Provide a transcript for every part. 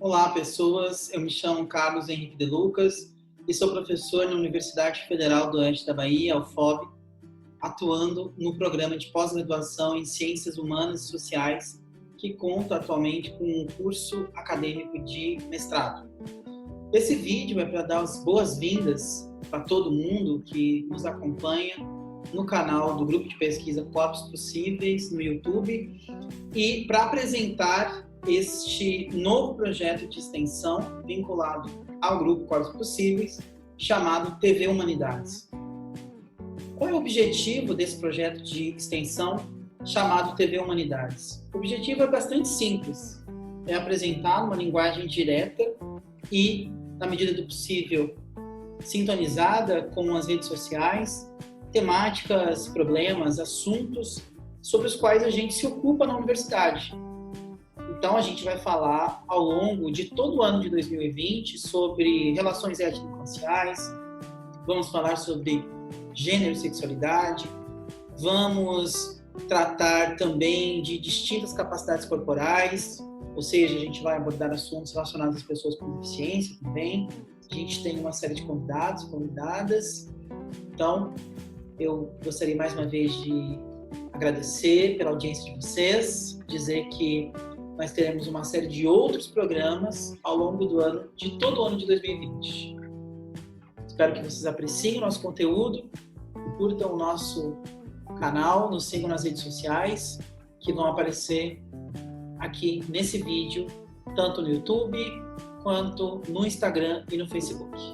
Olá, pessoas. Eu me chamo Carlos Henrique de Lucas e sou professor na Universidade Federal do Oeste da Bahia, UFOB, atuando no programa de pós-graduação em Ciências Humanas e Sociais, que conta atualmente com um curso acadêmico de mestrado. Esse vídeo é para dar as boas-vindas para todo mundo que nos acompanha no canal do Grupo de Pesquisa Corpos Possíveis no YouTube e para apresentar este novo projeto de extensão vinculado ao Grupo Corpos Possíveis, chamado TV Humanidades. Qual é o objetivo desse projeto de extensão chamado TV Humanidades? O objetivo é bastante simples, é apresentar uma linguagem direta e, na medida do possível, sintonizada com as redes sociais, temáticas, problemas, assuntos sobre os quais a gente se ocupa na universidade. Então, a gente vai falar ao longo de todo o ano de 2020 sobre relações étnico-raciais, vamos falar sobre gênero e sexualidade, vamos tratar também de distintas capacidades corporais, ou seja, a gente vai abordar assuntos relacionados às pessoas com deficiência também. A gente tem uma série de convidados e convidadas. Então, eu gostaria mais uma vez de agradecer pela audiência de vocês, dizer que nós teremos uma série de outros programas ao longo do ano, de todo o ano de 2020. Espero que vocês apreciem o nosso conteúdo, curtam o nosso canal, nos sigam nas redes sociais, que vão aparecer aqui nesse vídeo, tanto no YouTube, quanto no Instagram e no Facebook.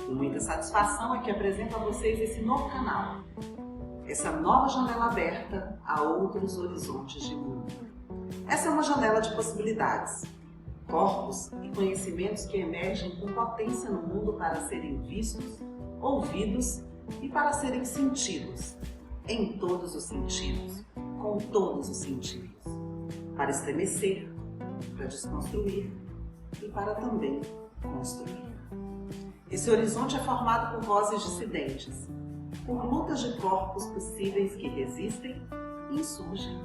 Com muita satisfação é que apresento a vocês esse novo canal, essa nova janela aberta a outros horizontes de mundo. Essa é uma janela de possibilidades, corpos e conhecimentos que emergem com potência no mundo para serem vistos, ouvidos e para serem sentidos, em todos os sentidos, com todos os sentidos, para estremecer, para desconstruir e para também construir. Esse horizonte é formado por vozes dissidentes, por lutas de corpos possíveis que resistem, insurgem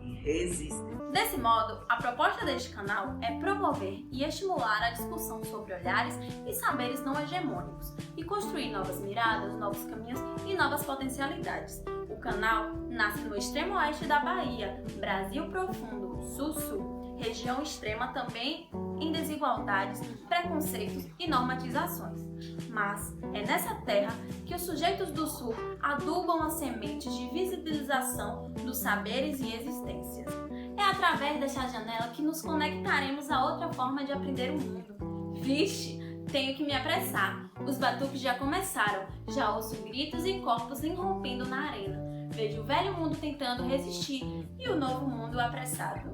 e resistem. Desse modo, a proposta deste canal é promover e estimular a discussão sobre olhares e saberes não hegemônicos e construir novas miradas, novos caminhos e novas potencialidades. O canal nasce no extremo oeste da Bahia, Brasil profundo, sul-sul, região extrema também em desigualdades, preconceitos e normatizações. Mas é nessa terra que os sujeitos do Sul adubam as sementes de visibilização dos saberes e existências. É através dessa janela que nos conectaremos a outra forma de aprender o mundo. Vixe, tenho que me apressar. Os batuques já começaram, já ouço gritos e corpos irrompendo na arena. Vejo o velho mundo tentando resistir e o novo mundo apressado.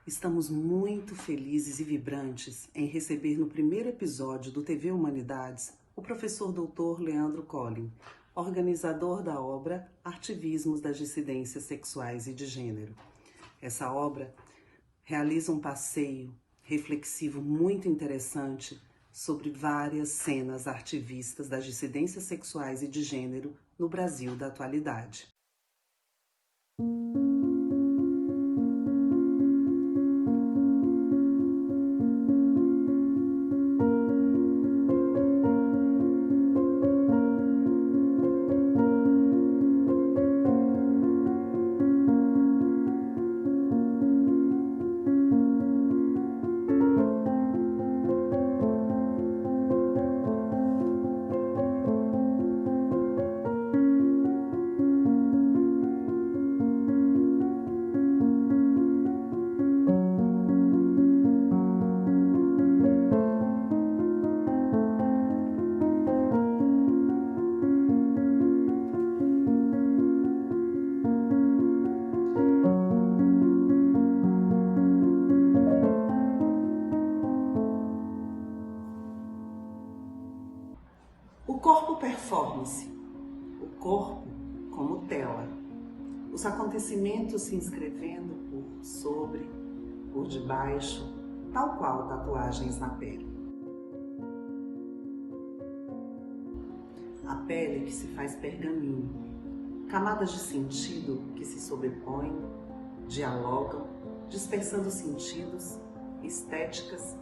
Estamos muito felizes e vibrantes em receber no primeiro episódio do TV Humanidades o professor Dr. Leandro Collin, organizador da obra Artivismos das Dissidências Sexuais e de Gênero. Essa obra realiza um passeio reflexivo muito interessante sobre várias cenas artivistas das dissidências sexuais e de gênero no Brasil da atualidade. corpo performance, o corpo como tela, os acontecimentos se inscrevendo por sobre, por debaixo, tal qual tatuagens na pele. A pele que se faz pergaminho, camadas de sentido que se sobrepõem, dialogam, dispersando sentidos, estéticas,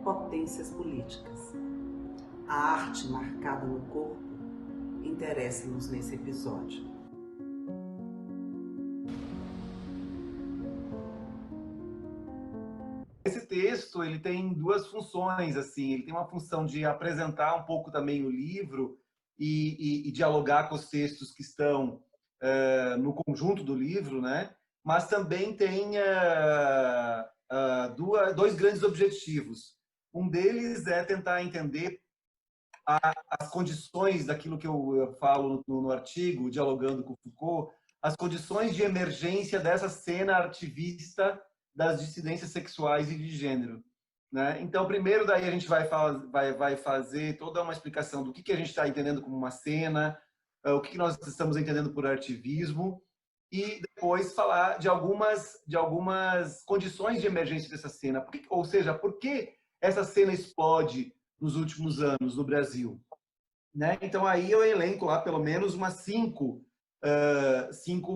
potências políticas. A arte marcada no corpo interessa-nos nesse episódio. Esse texto ele tem duas funções, assim. Ele tem uma função de apresentar um pouco também o livro e dialogar com os textos que estão no conjunto do livro, né? Mas também tem dois grandes objetivos. Um deles é tentar entender as condições daquilo que eu falo no artigo, dialogando com Foucault, as condições de emergência dessa cena artivista das dissidências sexuais e de gênero, né? Então, primeiro daí a gente vai fazer toda uma explicação do que a gente está entendendo como uma cena, o que nós estamos entendendo por artivismo, e depois falar de algumas condições de emergência dessa cena. Ou seja, por que essa cena explode nos últimos anos no Brasil, né? Então aí eu elenco lá pelo menos umas cinco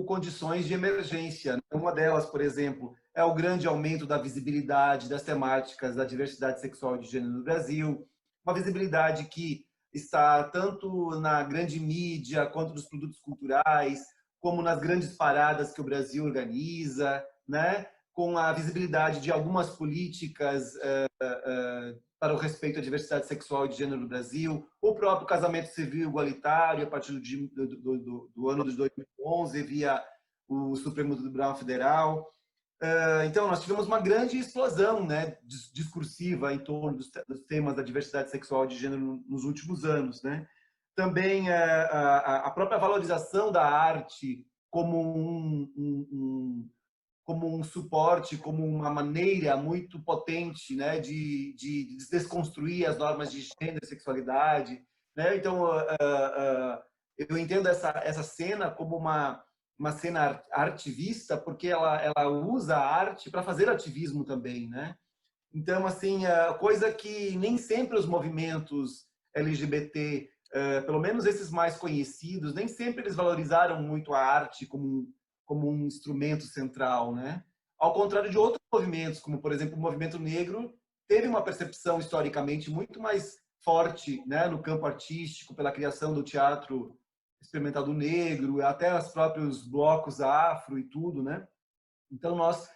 condições de emergência. Uma delas, por exemplo, é o grande aumento da visibilidade das temáticas da diversidade sexual e de gênero no Brasil, uma visibilidade que está tanto na grande mídia quanto nos produtos culturais, como nas grandes paradas que o Brasil organiza, né? Com a visibilidade de algumas políticas para o respeito à diversidade sexual e de gênero no Brasil, o próprio casamento civil igualitário a partir do ano de 2011 via o Supremo Tribunal Federal. Então, nós tivemos uma grande explosão, né, discursiva em torno dos temas da diversidade sexual e de gênero nos últimos anos, né? Também a própria valorização da arte como um suporte, como uma maneira muito potente, né, de desconstruir as normas de gênero e sexualidade, né? Então, eu entendo essa cena como uma cena artivista, porque ela usa a arte para fazer ativismo também, né? Então, assim, coisa que nem sempre os movimentos LGBT, pelo menos esses mais conhecidos, nem sempre eles valorizaram muito a arte como um instrumento central, né? Ao contrário de outros movimentos, como, por exemplo, o movimento negro, teve uma percepção historicamente muito mais forte, né, no campo artístico, pela criação do teatro experimental do negro, até os próprios blocos afro e tudo, né? Então, nós,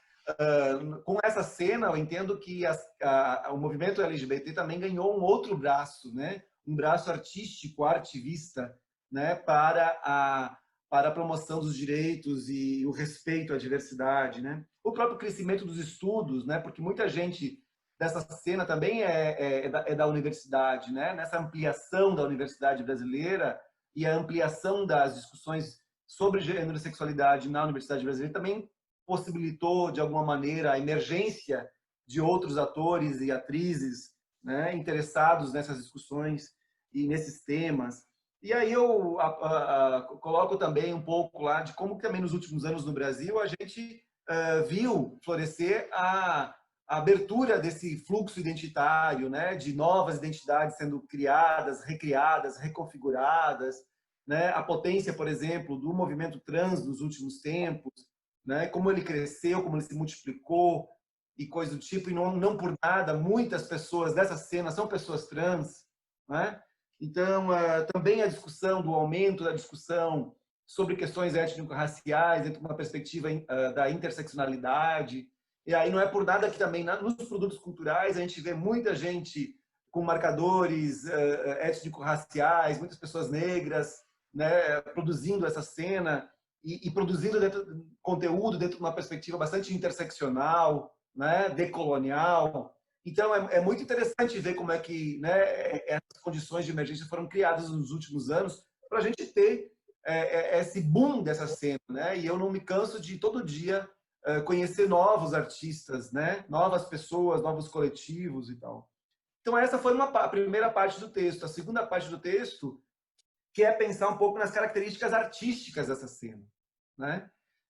com essa cena, eu entendo que o movimento LGBT também ganhou um outro braço, né? Um braço artístico, artivista, né, para a promoção dos direitos e o respeito à diversidade, né? O próprio crescimento dos estudos, né? Porque muita gente dessa cena também é da universidade, né? Nessa ampliação da universidade brasileira e a ampliação das discussões sobre gênero e sexualidade na universidade brasileira também possibilitou, de alguma maneira, a emergência de outros atores e atrizes, né, interessados nessas discussões e nesses temas. E aí eu coloco também um pouco lá de como também nos últimos anos no Brasil a gente viu florescer a abertura desse fluxo identitário, né, de novas identidades sendo criadas, recriadas, reconfiguradas, né, a potência, por exemplo, do movimento trans nos últimos tempos, né, como ele cresceu, como ele se multiplicou e coisa do tipo, e não por nada, muitas pessoas dessa cena são pessoas trans, né? Então, também a discussão do aumento da discussão sobre questões étnico-raciais dentro de uma perspectiva da interseccionalidade. E aí não é por nada que também nos produtos culturais a gente vê muita gente com marcadores étnico-raciais, muitas pessoas negras, né, produzindo essa cena e produzindo conteúdo dentro de uma perspectiva bastante interseccional, né, decolonial. Então, é muito interessante ver como é que, né, essas condições de emergência foram criadas nos últimos anos para a gente ter esse boom dessa cena, né? E eu não me canso de, todo dia, conhecer novos artistas, né? Novas pessoas, novos coletivos e tal. Então, essa foi a primeira parte do texto. A segunda parte do texto, que é pensar um pouco nas características artísticas dessa cena, né?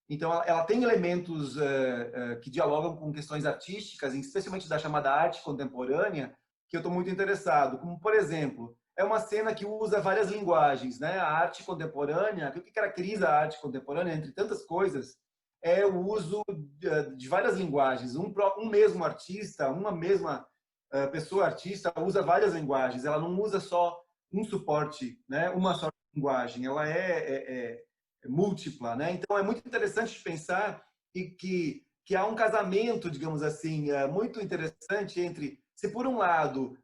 Então, ela tem elementos que dialogam com questões artísticas, especialmente da chamada arte contemporânea, que eu estou muito interessado. Como, por exemplo, é uma cena que usa várias linguagens, né? A arte contemporânea, o que caracteriza a arte contemporânea, entre tantas coisas, é o uso de várias linguagens. Um mesmo artista, uma mesma pessoa artista usa várias linguagens. Ela não usa só um suporte, né? Uma só linguagem. Ela é múltipla, né? Então é muito interessante pensar que há um casamento, digamos assim, muito interessante entre, se por um lado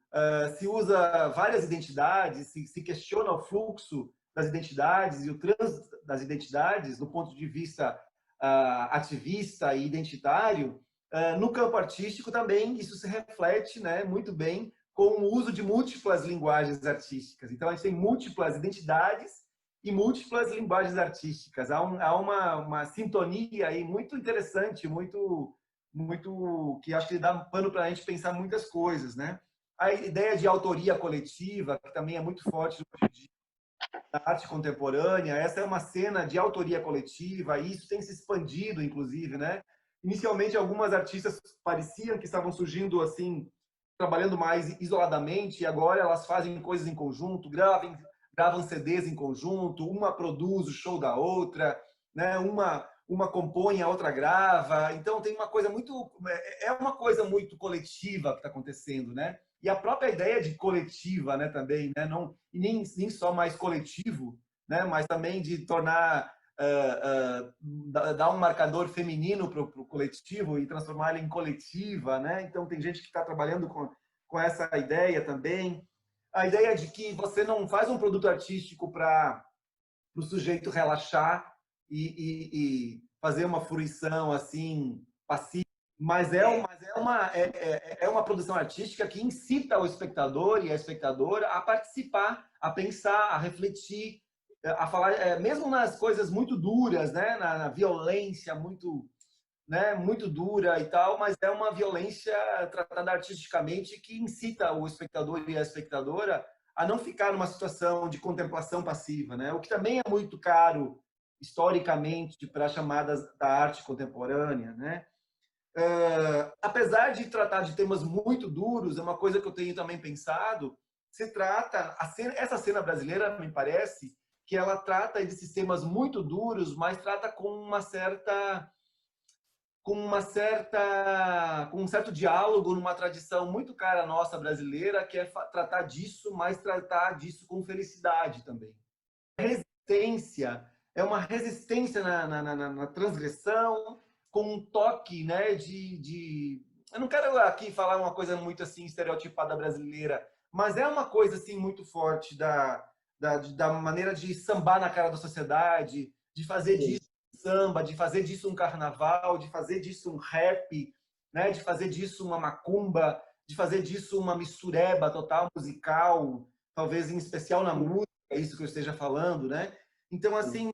se usa várias identidades, se questiona o fluxo das identidades e o trânsito das identidades do ponto de vista ativista e identitário, no campo artístico também isso se reflete, né, muito bem com o uso de múltiplas linguagens artísticas. Então a gente tem múltiplas identidades e múltiplas linguagens artísticas. Há uma sintonia aí muito interessante, muito que acho que dá pano para a gente pensar muitas coisas, né? A ideia de autoria coletiva, que também é muito forte hoje em dia na arte contemporânea, essa é uma cena de autoria coletiva, e isso tem se expandido, inclusive, né? Inicialmente, algumas artistas pareciam que estavam surgindo assim, trabalhando mais isoladamente, e agora elas fazem coisas em conjunto, gravam CDs em conjunto, uma produz o show da outra, né? Uma compõe, a outra grava. Então tem uma coisa muito coletiva que está acontecendo, né? E a própria ideia de coletiva, né, também, né, não e nem só mais coletivo, né, mas também de tornar dar um marcador feminino para o coletivo e transformar ele em coletiva, né? Então tem gente que está trabalhando com essa ideia também. A ideia de que você não faz um produto artístico para o sujeito relaxar e fazer uma fruição assim passiva, mas é uma produção artística que incita o espectador e a espectadora a participar, a pensar, a refletir, a falar, mesmo nas coisas muito duras, né, na violência muito, né, muito dura e tal, mas é uma violência tratada artisticamente que incita o espectador e a espectadora a não ficar numa situação de contemplação passiva, né? O que também é muito caro historicamente para as chamadas da arte contemporânea, né? Apesar de tratar de temas muito duros, é uma coisa que eu tenho também pensado, essa cena brasileira, me parece, que ela trata de sistemas muito duros, mas trata com um certo diálogo numa tradição muito cara nossa brasileira, que é tratar disso, mas tratar disso com felicidade também. A resistência é uma resistência na transgressão, com um toque, né, eu não quero aqui falar uma coisa muito assim estereotipada brasileira, mas é uma coisa assim muito forte da maneira de sambar na cara da sociedade, de fazer disso samba, de fazer disso um carnaval, de fazer disso um rap, né? De fazer disso uma macumba, de fazer disso uma mistureba total musical, talvez em especial na música, é isso que eu esteja falando, né? Então, assim,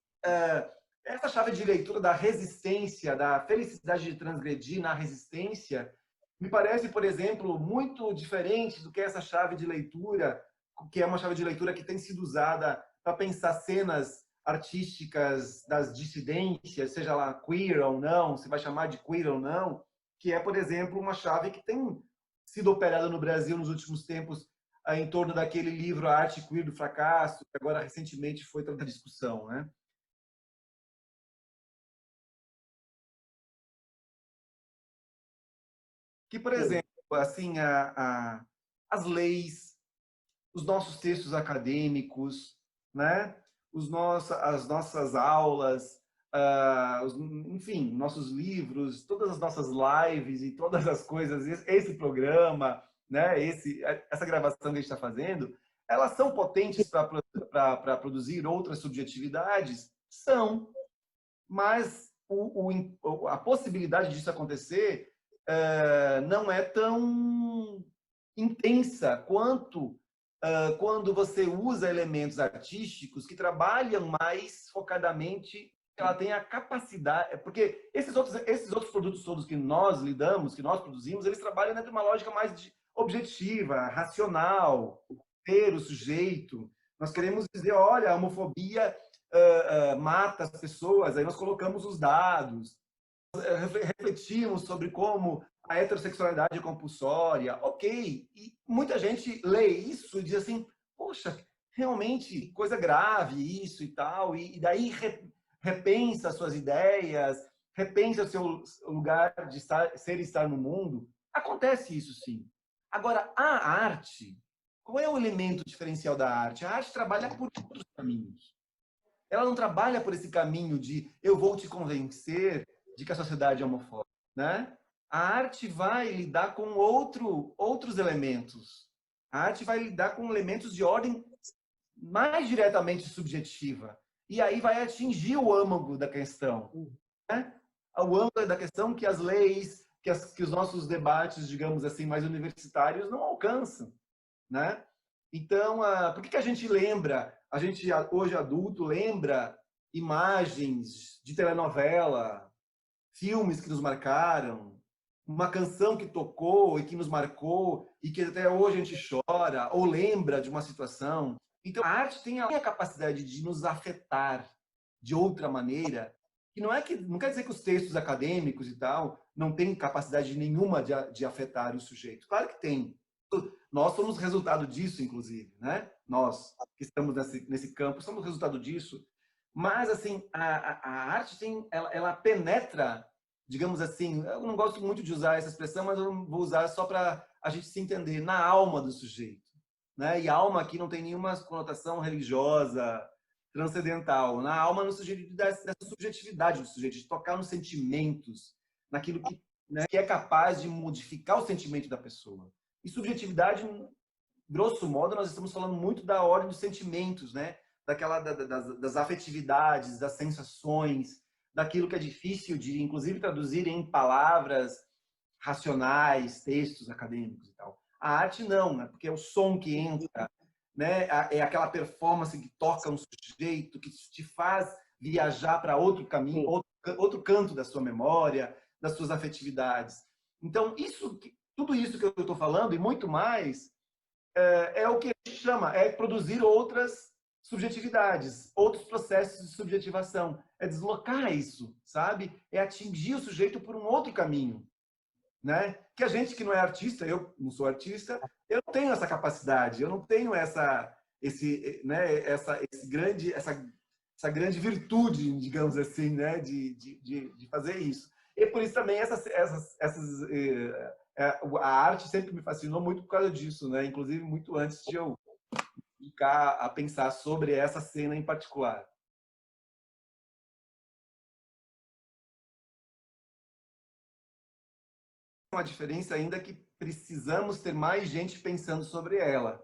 essa chave de leitura da resistência, da felicidade de transgredir na resistência, me parece, por exemplo, muito diferente do que essa chave de leitura, que é uma chave de leitura que tem sido usada para pensar cenas artísticas das dissidências, seja lá queer ou não, se vai chamar de queer ou não, que é, por exemplo, uma chave que tem sido operada no Brasil nos últimos tempos em torno daquele livro A Arte Queer do Fracasso, que agora recentemente foi toda a discussão, né? Que, por exemplo, assim, as leis, os nossos textos acadêmicos, né? As nossas aulas, enfim, nossos livros, todas as nossas lives e todas as coisas, esse programa, né? Essa gravação que a gente está fazendo, elas são potentes para produzir outras subjetividades? São, mas a possibilidade disso acontecer não é tão intensa quanto quando você usa elementos artísticos que trabalham mais focadamente, ela tem a capacidade, porque esses outros produtos todos que nós lidamos, que nós produzimos, eles trabalham dentro de uma lógica mais objetiva, racional, ter o sujeito. Nós queremos dizer, olha, a homofobia mata as pessoas, aí nós colocamos os dados, refletimos sobre como a heterossexualidade é compulsória, ok. E muita gente lê isso e diz assim, poxa, realmente coisa grave isso e tal, e daí repensa suas ideias, repensa o seu lugar de ser e estar no mundo. Acontece isso sim. Agora, a arte, qual é o elemento diferencial da arte? A arte trabalha por outros caminhos. Ela não trabalha por esse caminho de eu vou te convencer de que a sociedade é homofóbica, né? A arte vai lidar com outros elementos. A arte vai lidar com elementos de ordem mais diretamente subjetiva. E aí vai atingir o âmago da questão, né? O âmago da questão que as leis, que os nossos debates, digamos assim, mais universitários não alcançam, né? Então, por que a gente lembra, a gente hoje adulto lembra imagens de telenovela, filmes que nos marcaram, uma canção que tocou e que nos marcou e que até hoje a gente chora ou lembra de uma situação. Então, a arte tem a capacidade de nos afetar de outra maneira, que não quer dizer que os textos acadêmicos e tal não têm capacidade nenhuma de afetar o sujeito. Claro que tem. Nós somos resultado disso, inclusive, né? Nós que estamos nesse campo somos resultado disso. Mas assim, a arte ela penetra, digamos assim, eu não gosto muito de usar essa expressão, mas eu vou usar só para a gente se entender, na alma do sujeito, né? E alma aqui não tem nenhuma conotação religiosa, transcendental. Na alma, no sujeito, dessa subjetividade do sujeito, de tocar nos sentimentos, naquilo que, né, que é capaz de modificar o sentimento da pessoa. E subjetividade, grosso modo, nós estamos falando muito da ordem dos sentimentos, né? Das afetividades, das sensações, daquilo que é difícil de, inclusive, traduzir em palavras racionais, textos acadêmicos e tal. A arte não, né? Porque é o som que entra, né? É aquela performance que toca um sujeito, que te faz viajar para outro caminho, outro canto da sua memória, das suas afetividades. Então, tudo isso que eu estou falando e muito mais é o que a gente chama, é produzir outras subjetividades, outros processos de subjetivação, é deslocar isso, sabe? É atingir o sujeito por um outro caminho, né? Que a gente que não é artista, eu não sou artista, eu não tenho essa capacidade, eu não tenho essa grande virtude, digamos assim, né? de fazer isso. E por isso também a arte sempre me fascinou muito por causa disso, né? Inclusive muito antes de eu ficar a pensar sobre essa cena em particular. Uma diferença ainda que precisamos ter mais gente pensando sobre ela,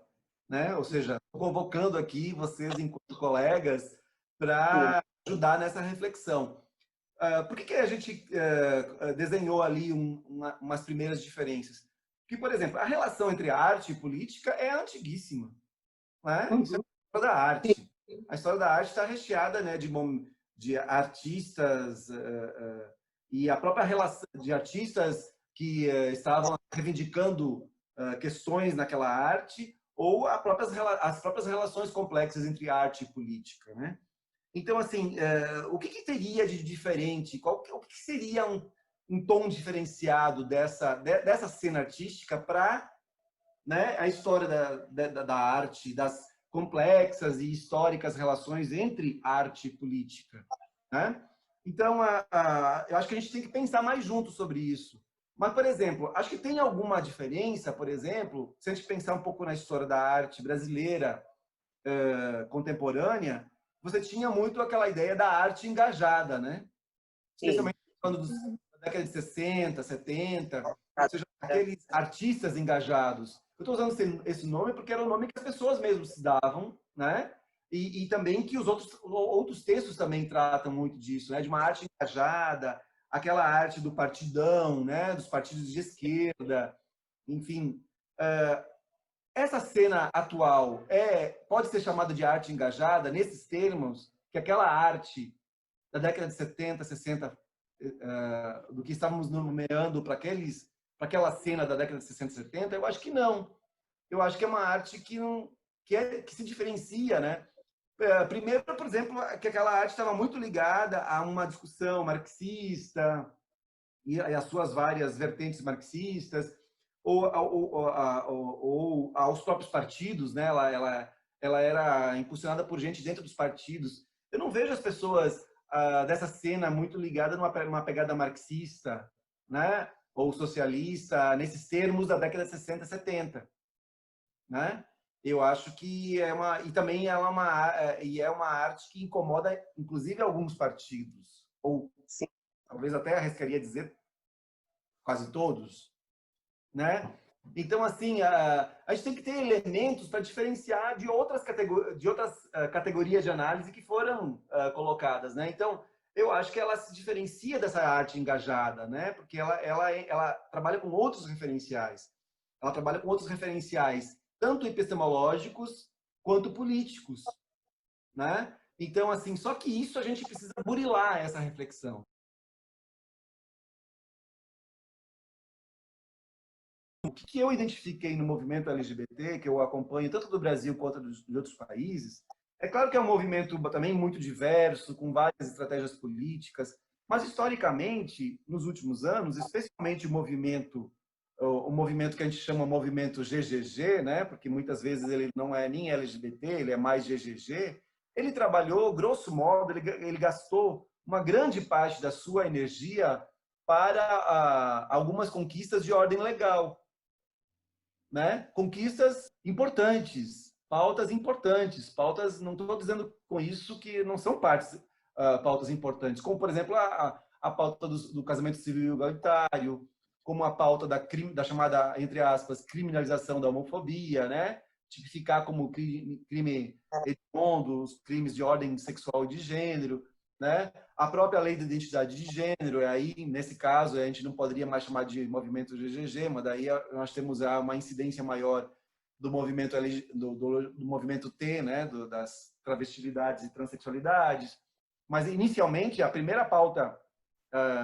né? Ou seja, convocando aqui vocês enquanto colegas para ajudar nessa reflexão. Por que a gente desenhou ali umas primeiras diferenças? Porque, por exemplo, a relação entre arte e política é antiguíssima, né? Isso é a história da arte. A história da arte está recheada, né, de artistas e a própria relação de artistas que estavam reivindicando questões naquela arte ou as próprias relações complexas entre arte e política, né? Então, assim, o que teria de diferente? O que seria um tom diferenciado dessa cena artística para, né, a história da arte, das complexas e históricas relações entre arte e política, né? Então, eu acho que a gente tem que pensar mais junto sobre isso. Mas, por exemplo, acho que tem alguma diferença, por exemplo, se a gente pensar um pouco na história da arte brasileira contemporânea, você tinha muito aquela ideia da arte engajada, né? Especialmente quando da década de 60, 70, ou seja, aqueles artistas engajados. Eu estou usando esse nome porque era o nome que as pessoas mesmo se davam, né? E também que os outros textos também tratam muito disso, né? De uma arte engajada, aquela arte do partidão, né? Dos partidos de esquerda, enfim. Essa cena atual pode ser chamada de arte engajada nesses termos, que aquela arte da década de 70, 60, do que estávamos nomeando para aquela cena da década de 60, 70, eu acho que não. Eu acho que é uma arte que se diferencia, né? Primeiro, por exemplo, que aquela arte estava muito ligada a uma discussão marxista e as suas várias vertentes marxistas, ou aos próprios partidos, né? Ela era impulsionada por gente dentro dos partidos. Eu não vejo as pessoas dessa cena muito ligadas numa pegada marxista, né? Ou socialista, nesses termos da década de 60 e 70, né? Eu acho que e também é uma arte que incomoda, inclusive, alguns partidos, ou sim, talvez até arriscaria dizer quase todos, né? Então, assim, a gente tem que ter elementos para diferenciar de outras categorias de análise que foram colocadas, né? Então, eu acho que ela se diferencia dessa arte engajada, né? Porque ela trabalha com outros referenciais. Ela trabalha com outros referenciais, tanto epistemológicos quanto políticos, né? Então, assim, só que isso a gente precisa burilar essa reflexão. O que eu identifiquei no movimento LGBT, que eu acompanho tanto do Brasil quanto de outros países, é claro que é um movimento também muito diverso, com várias estratégias políticas, mas historicamente, nos últimos anos, especialmente o movimento que a gente chama movimento GGG, né? Porque muitas vezes ele não é nem LGBT, ele é mais GGG, ele trabalhou, grosso modo, ele gastou uma grande parte da sua energia para algumas conquistas de ordem legal, né? Conquistas importantes, pautas, não estou dizendo com isso que não são pautas importantes, como, por exemplo, a pauta do casamento civil igualitário, como a pauta da chamada, entre aspas, criminalização da homofobia, né? Tipificar como crime hediondo os crimes de ordem sexual e de gênero, né? A própria lei da identidade de gênero, e aí, nesse caso, a gente não poderia mais chamar de movimento GGG, mas daí nós temos uma incidência maior do movimento do movimento T, né? Das travestilidades e transexualidades. Mas, inicialmente, a primeira pauta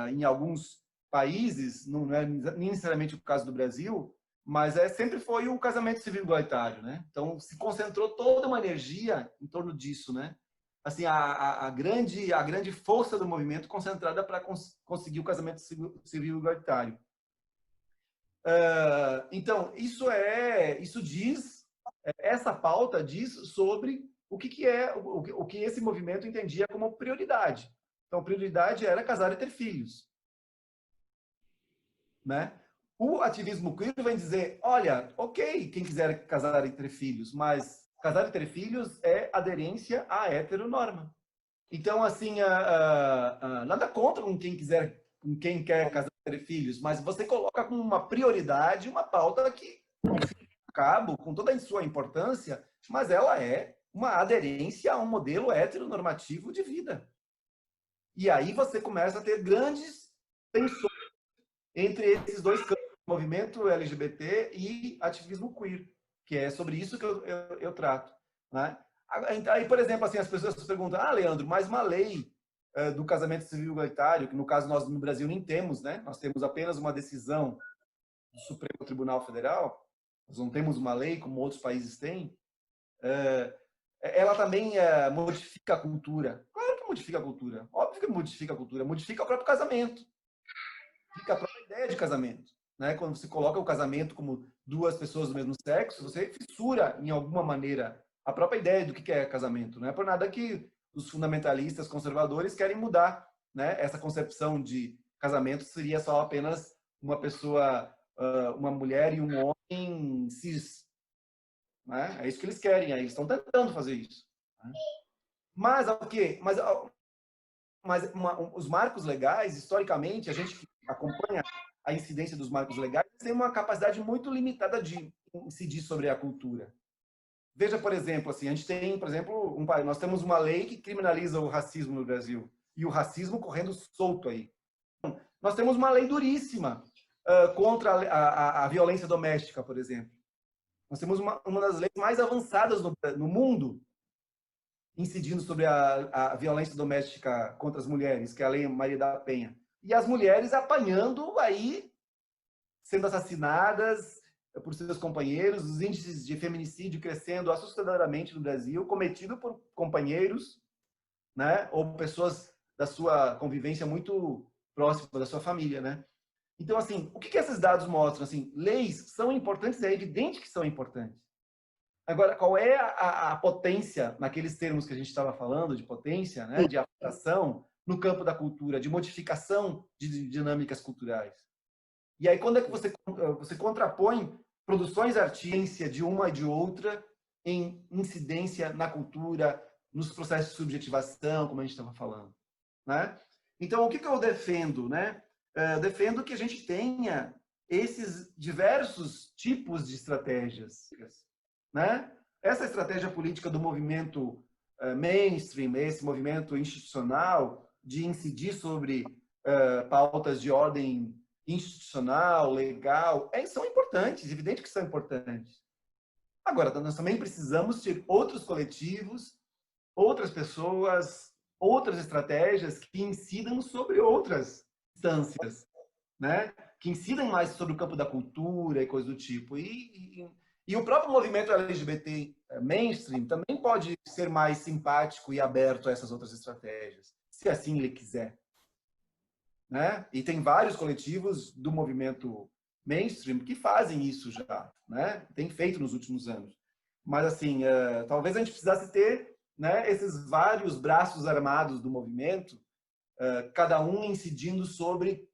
em alguns países, não é necessariamente o caso do Brasil, mas sempre foi o casamento civil igualitário, né? Então, se concentrou toda uma energia em torno disso, né? Assim, a grande força do movimento concentrada para conseguir o casamento civil igualitário. Então, essa pauta diz sobre o que esse movimento entendia como prioridade. Então, prioridade era casar e ter filhos, né? O ativismo queer vem dizer, olha, ok, quem quiser casar e ter filhos, mas casar e ter filhos é aderência à heteronorma. Então, assim, nada contra com quem quer casar e ter filhos, mas você coloca como uma prioridade uma pauta que, ao fim e ao cabo, com toda a sua importância, mas ela é uma aderência a um modelo heteronormativo de vida. E aí você começa a ter grandes tensões entre esses dois campos, movimento LGBT e ativismo queer, que é sobre isso que eu trato, né? Aí, por exemplo, assim, as pessoas se perguntam, Leandro, mas uma lei do casamento civil igualitário, que no caso nós no Brasil nem temos, né? Nós temos apenas uma decisão do Supremo Tribunal Federal, nós não temos uma lei como outros países têm, ela também modifica a cultura. Claro que modifica a cultura, óbvio que modifica a cultura, modifica o próprio casamento, modifica a própria ideia de casamento, né? Quando você coloca o casamento como duas pessoas do mesmo sexo, você fissura, em alguma maneira, a própria ideia do que é casamento. Não é por nada que os fundamentalistas conservadores querem mudar, né? Essa concepção de casamento seria só apenas uma pessoa, uma mulher e um homem cis, né? É isso que eles querem, eles estão tentando fazer isso, né? Mas os marcos legais, historicamente, a gente que acompanha a incidência dos marcos legais tem uma capacidade muito limitada de incidir sobre a cultura. Veja, por exemplo, assim, a gente tem, por exemplo, nós temos uma lei que criminaliza o racismo no Brasil, e o racismo correndo solto aí. Nós temos uma lei duríssima contra a violência doméstica, por exemplo. Nós temos uma das leis mais avançadas no mundo incidindo sobre a violência doméstica contra as mulheres, que é a Lei Maria da Penha. E as mulheres apanhando aí, sendo assassinadas, por seus companheiros, os índices de feminicídio crescendo assustadoramente no Brasil, cometido por companheiros, né, ou pessoas da sua convivência muito próxima da sua família, né? Então, assim, o que esses dados mostram? Assim, leis são importantes, é evidente que são importantes. Agora, qual é a potência, naqueles termos que a gente estava falando, de potência, né, de atração, no campo da cultura, de modificação de dinâmicas culturais? E aí, quando é que você contrapõe produções artísticas de uma e de outra em incidência na cultura, nos processos de subjetivação, como a gente estava falando, né? Então, o que eu defendo, né? Eu defendo que a gente tenha esses diversos tipos de estratégias, né? Essa estratégia política do movimento mainstream, esse movimento institucional de incidir sobre pautas de ordem institucional, legal, são importantes, evidente que são importantes. Agora, nós também precisamos ter outros coletivos, outras pessoas, outras estratégias que incidam sobre outras instâncias, né? Que incidem mais sobre o campo da cultura e coisas do tipo. E o próprio movimento LGBT mainstream também pode ser mais simpático e aberto a essas outras estratégias, se assim ele quiser. Né? E tem vários coletivos do movimento mainstream que fazem isso já, né? Tem feito nos últimos anos. Mas, assim, talvez a gente precisasse ter, né, esses vários braços armados do movimento, cada um incidindo sobre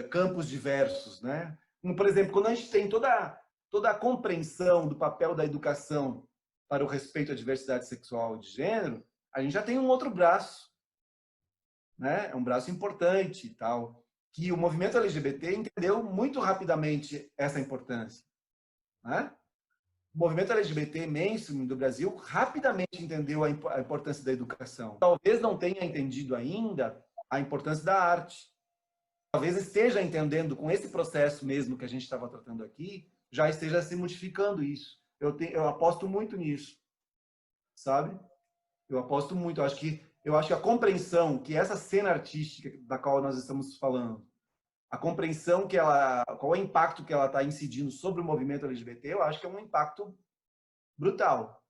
campos diversos, né? Como, por exemplo, quando a gente tem toda a compreensão do papel da educação para o respeito à diversidade sexual e de gênero, a gente já tem um outro braço, né? É um braço importante e tal, que o movimento LGBT entendeu muito rapidamente essa importância, né? O movimento LGBT mainstream do Brasil rapidamente entendeu a importância da educação. Talvez não tenha entendido ainda a importância da arte. Talvez esteja entendendo com esse processo mesmo que a gente estava tratando aqui, já esteja se modificando isso. Eu aposto muito nisso, sabe? Eu aposto muito. Eu acho que a compreensão que essa cena artística da qual nós estamos falando, a compreensão qual é o impacto que ela está incidindo sobre o movimento LGBT, eu acho que é um impacto brutal.